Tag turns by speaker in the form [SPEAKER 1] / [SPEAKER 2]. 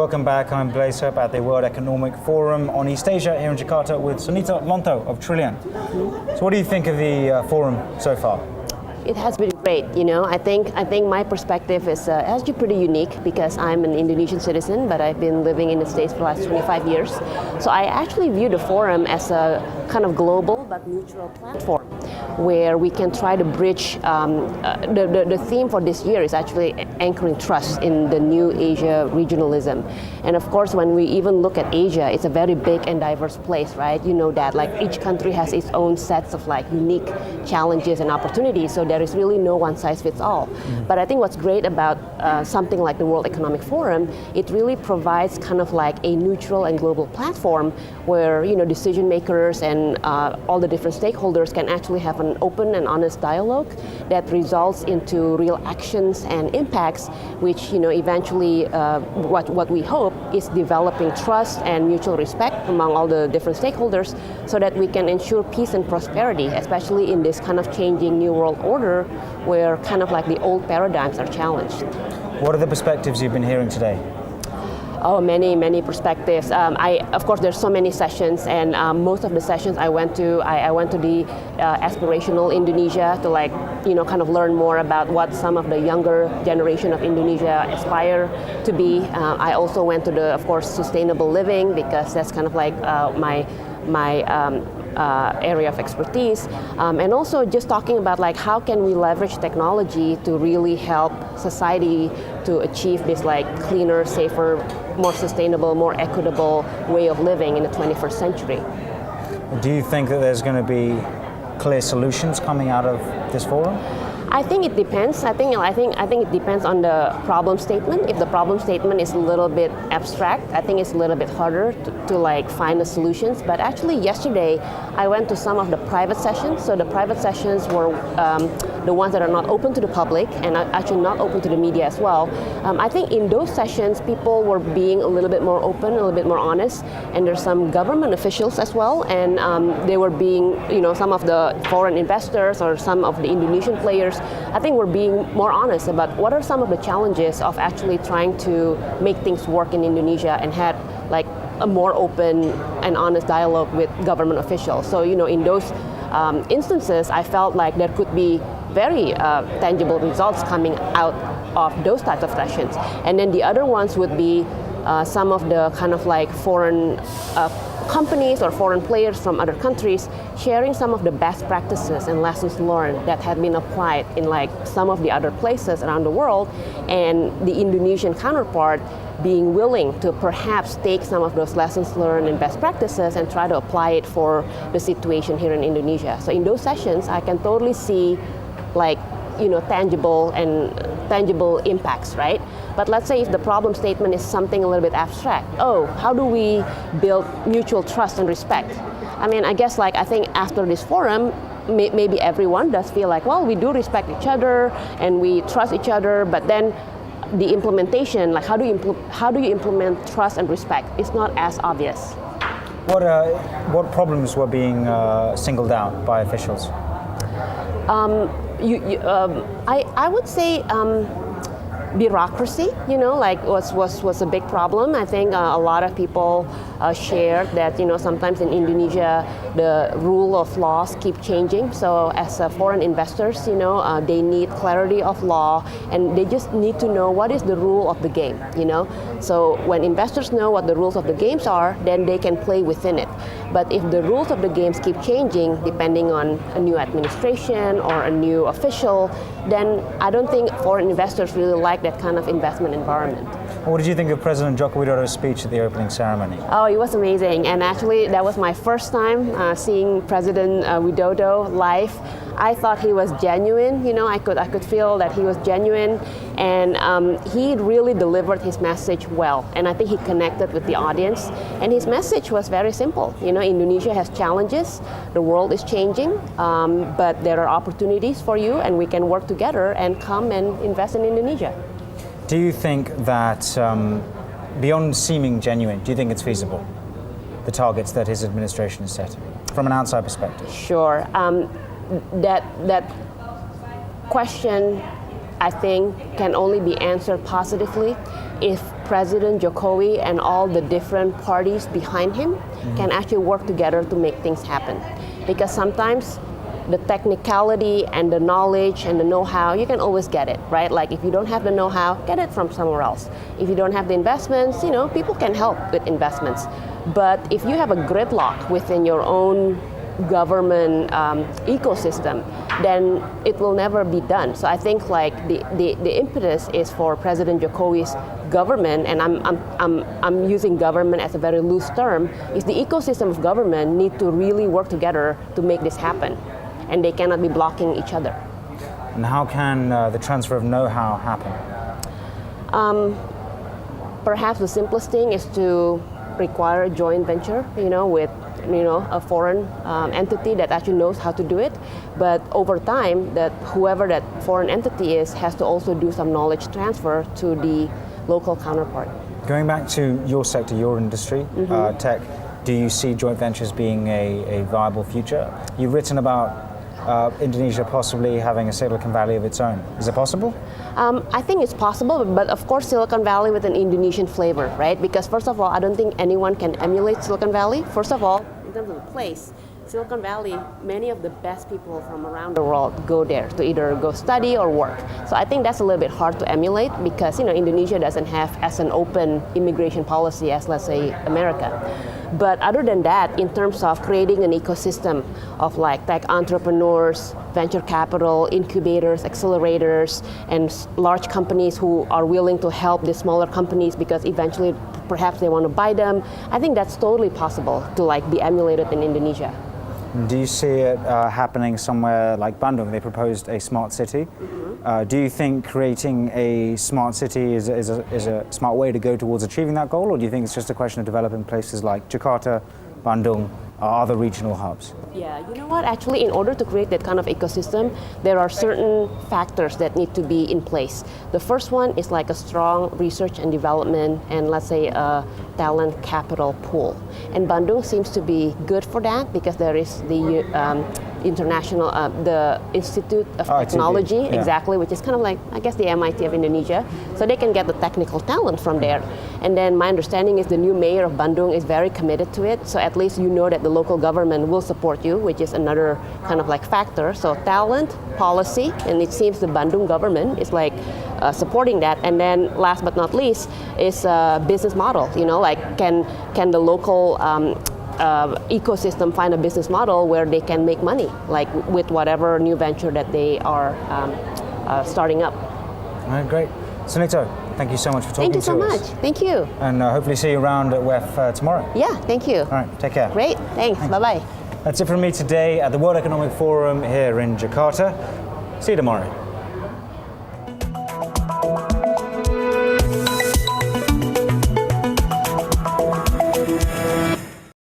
[SPEAKER 1] Welcome back. I'm Blaise Hope at the World Economic Forum on East Asia here in Jakarta with Sonita Lontoh of Trilliant. So what do you think of the forum so far?
[SPEAKER 2] It has been great, I think my perspective is actually pretty unique because I'm an Indonesian citizen, but I've been living in the States for the last 25 years. So I actually view the forum as a kind of global but neutral platform where we can try to bridge, the theme for this year is actually anchoring trust in the new Asia regionalism. And of course, when we even look at Asia, it's a very big and diverse place, right? You know that, like each country has its own sets of like unique challenges and opportunities, so there is really no one size fits all. But I think what's great about something like the World Economic Forum, it really provides kind of like a neutral and global platform where decision makers and all the different stakeholders can actually have an open and honest dialogue that results into real actions and impacts, which eventually what we hope is developing trust and mutual respect among all the different stakeholders so that we can ensure peace and prosperity, especially in this kind of changing new world order where kind of like the old paradigms are challenged.
[SPEAKER 1] What are the perspectives you've been hearing today?
[SPEAKER 2] Oh, many perspectives. Of course, there's so many sessions, and most of the sessions I went to the aspirational Indonesia to kind of learn more about what some of the younger generation of Indonesia aspire to be. I also went to the, of course, sustainable living because that's kind of like my area of expertise, and also just talking about like how can we leverage technology to really help society to achieve this like cleaner, safer, more sustainable, more equitable way of living in the 21st century.
[SPEAKER 1] Do you think that there's going to be clear solutions coming out of this forum?
[SPEAKER 2] I think it depends. I think it depends on the problem statement. If the problem statement is a little bit abstract, I think it's a little bit harder to like find the solutions. But actually, yesterday I went to some of the private sessions. So the private sessions were the ones that are not open to the public and actually not open to the media as well. I think in those sessions, people were being a little bit more open, a little bit more honest. And there's some government officials as well, and they were being, some of the foreign investors or some of the Indonesian players, I think we're being more honest about what are some of the challenges of actually trying to make things work in Indonesia and had like a more open and honest dialogue with government officials. So, in those instances, I felt like there could be very tangible results coming out of those types of sessions. And then the other ones would be some of the kind of like foreign companies or foreign players from other countries sharing some of the best practices and lessons learned that have been applied in like some of the other places around the world, and the Indonesian counterpart being willing to perhaps take some of those lessons learned and best practices and try to apply it for the situation here in Indonesia. So in those sessions, I can totally see like tangible impacts, right? But let's say if the problem statement is something a little bit abstract. Oh, how do we build mutual trust and respect? I mean, I guess I think after this forum, maybe everyone does feel like, well, we do respect each other and we trust each other, but then the implementation, like how do you implement trust and respect? It's not as obvious.
[SPEAKER 1] What problems were being singled out by officials?
[SPEAKER 2] I would say bureaucracy, was a big problem. I think a lot of people shared that, sometimes in Indonesia, the rule of laws keep changing. So as foreign investors, they need clarity of law and they just need to know what is the rule of the game, So when investors know what the rules of the games are, then they can play within it. But if the rules of the games keep changing, depending on a new administration or a new official, then I don't think foreign investors really like that kind of investment environment.
[SPEAKER 1] What did you think of President Joko Widodo's speech at the opening ceremony?
[SPEAKER 2] Oh, it was amazing. And actually, that was my first time seeing President Widodo live. I thought he was genuine. I could feel that he was genuine, and he really delivered his message well. And I think he connected with the audience. And his message was very simple. Indonesia has challenges. The world is changing, but there are opportunities for you, and we can work together and come and invest in Indonesia.
[SPEAKER 1] Do you think that, beyond seeming genuine, do you think it's feasible, the targets that his administration has set, from an outside perspective?
[SPEAKER 2] Sure. That question, I think, can only be answered positively if President Jokowi and all the different parties behind him can actually work together to make things happen. Because sometimes the technicality and the knowledge and the know-how, you can always get it, right? Like if you don't have the know-how, get it from somewhere else. If you don't have the investments, people can help with investments. But if you have a gridlock within your own government ecosystem, then it will never be done. So I think like the impetus is for President Jokowi's government, and I'm using government as a very loose term, is the ecosystem of government need to really work together to make this happen. And they cannot be blocking each other.
[SPEAKER 1] And how can the transfer of know-how happen?
[SPEAKER 2] Perhaps the simplest thing is to require a joint venture, with a foreign entity that actually knows how to do it. But over time, that whoever that foreign entity is has to also do some knowledge transfer to the local counterpart.
[SPEAKER 1] Going back to your sector, your industry, tech, do you see joint ventures being a viable future? You've written about Indonesia possibly having a Silicon Valley of its own. Is it possible?
[SPEAKER 2] I think it's possible, but of course Silicon Valley with an Indonesian flavor, right? Because first of all, I don't think anyone can emulate Silicon Valley. First of all, in terms of the place, Silicon Valley, many of the best people from around the world go there to either go study or work. So I think that's a little bit hard to emulate because Indonesia doesn't have as an open immigration policy as, let's say, America. But other than that, in terms of creating an ecosystem of like tech entrepreneurs, venture capital, incubators, accelerators, and large companies who are willing to help the smaller companies because eventually perhaps they want to buy them, I think that's totally possible to like be emulated in Indonesia.
[SPEAKER 1] Do you see it happening somewhere like Bandung? They proposed a smart city. Do you think creating a smart city is a smart way to go towards achieving that goal, or do you think it's just a question of developing places like Jakarta, Bandung, or other regional hubs?
[SPEAKER 2] Yeah, you know what? Actually, in order to create that kind of ecosystem, there are certain factors that need to be in place. The first one is like a strong research and development and let's say a talent capital pool. And Bandung seems to be good for that because there is the international, the Institute of Technology,
[SPEAKER 1] yeah.
[SPEAKER 2] Exactly, which is kind of like, I guess, the MIT of Indonesia. So they can get the technical talent from there. And then my understanding is the new mayor of Bandung is very committed to it. So at least you know that the local government will support you, which is another kind of like factor. So talent, policy, and it seems the Bandung government is like supporting that. And then last but not least is a business model. Like can the local ecosystem find a business model where they can make money, like with whatever new venture that they are starting up.
[SPEAKER 1] All right, great. Sonita, thank you so much for talking to us.
[SPEAKER 2] Thank you so much. Thank you.
[SPEAKER 1] And hopefully see you around at WEF tomorrow.
[SPEAKER 2] Yeah, thank you.
[SPEAKER 1] All right, take care.
[SPEAKER 2] Great, thanks. Bye-bye.
[SPEAKER 1] That's it from me today at the World Economic Forum here in Jakarta. See you tomorrow.